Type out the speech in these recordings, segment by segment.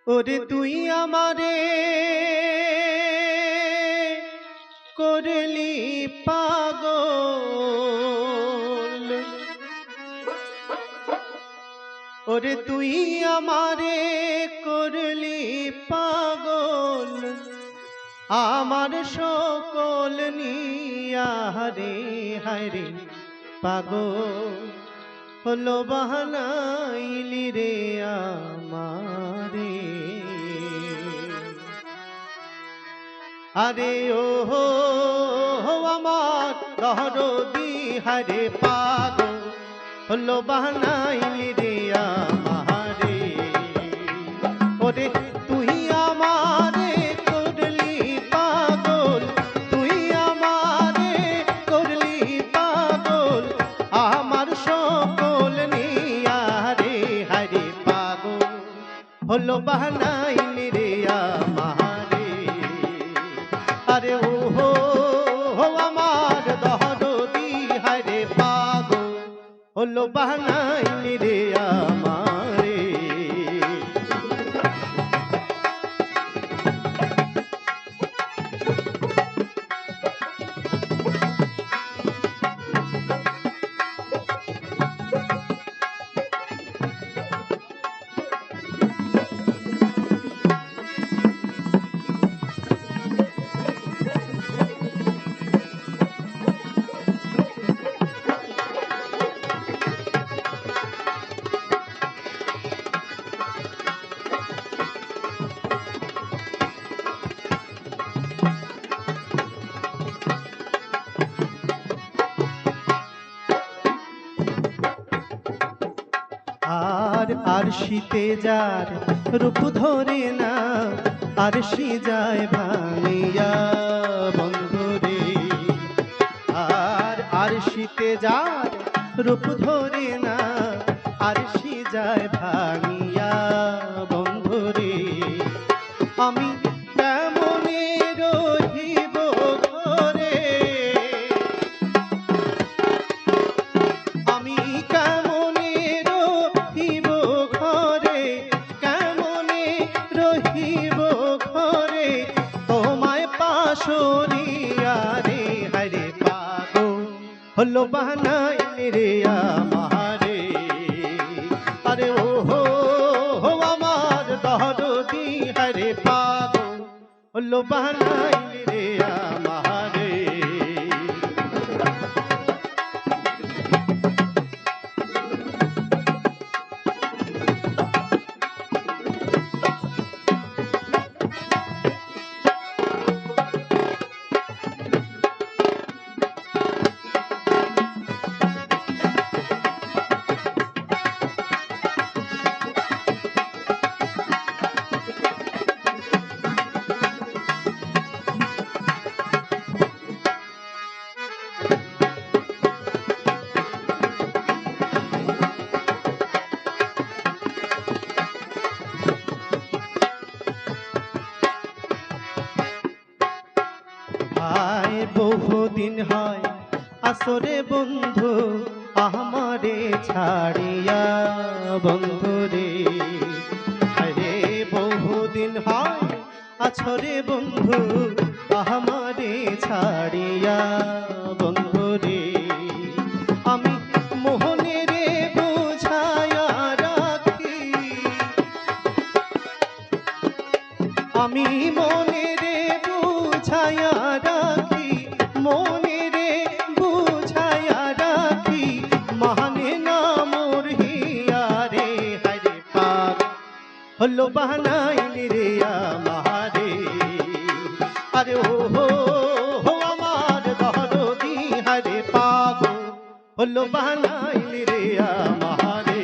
ওরে তুই আমারে করলি পাগল, ওরে তুই আমারে করলি পাগল, আমার সকল নিয়া রে হায়রে পাগল হলো বাহানাইলি রে আমারে। আরে ও আমার দহরদি হারে পাগল হলো বাহানাইলি রে আমারে। ওরে তুই আমারে করলি পাগল, তুই আমারে করলি পাগল, আমার সকল নিয়া রে হারে পাগল হলো বাহানাইলি রে আমারে। আরে ও আমার দহরদি হারে পাগল হলো বাহানাইলি রে আমারে। আর শীতে যার রূপ ধরে না, আর শি যায় ভাঙিয়া বন্ধুরে। আর শীতে যার রূপ ধরে না, আর শি যায় ভাঙিয়া বন্ধুরে। আমি কেমনে রহিব ঘরে, আমি কেমনে রহিব ঘরে, কেমনে রহিব ঘরে, তোমায় পাশরিয়া রে হায়রে পাগল হলো বাহানাইলি রে আমারে। আরে ও আমার দহরদি হায়রে পাগল হলো বাহানাইলি রে আমারে। ভাই বহুদিন হয় আসরে বন্ধু আমারে ছাড়িয়া বন্ধুরে। আরে বহুদিন হয় আসরে বন্ধু আমারে ছাড়িয়া বন্ধুরে। আমি মোহনে রে বুঝায়া রাখি, আমি মনে রে বুঝায়া রাখি, মনে রে বুঝায়া রাখি, মানে না মোর হিয়া রে হায়রে পাগল হলো বাহানাইলি রে আমারে। আরে ও আমার দহরদি হায়রে পাগল হলো বাহানাইলি রে আমারে।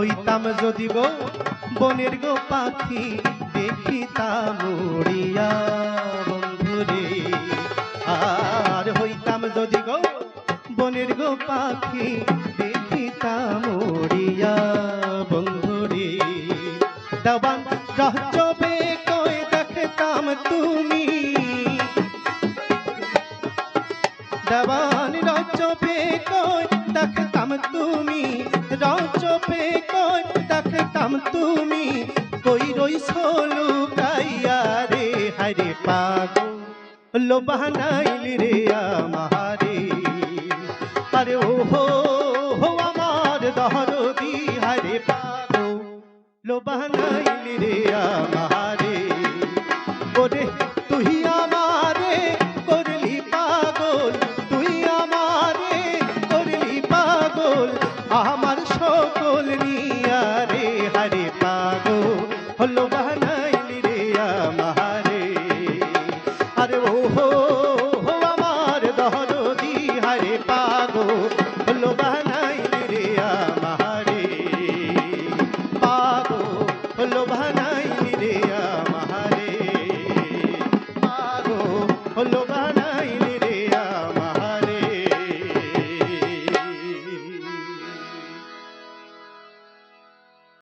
হইতাম যদি গো বনের গো পাখি দেখিতাম উড়িয়া বন্ধুরে আর হইতাম যদি গো বনের গো পাখি দেখিতাম উড়িয়া বন্ধুরে দেওয়ান রহচবে কই দেখতাম তুমি দেওয়ান রহচবে কই দেখতাম তুমি রহচবে কই দেখতাম তুমি কই রইছো লুকাইয়া রে হায়রে পাগল বানাইলি রে আমারে আরে ও হো আমার দহরদি হায়রে পাগল বানাইলি রে আমারে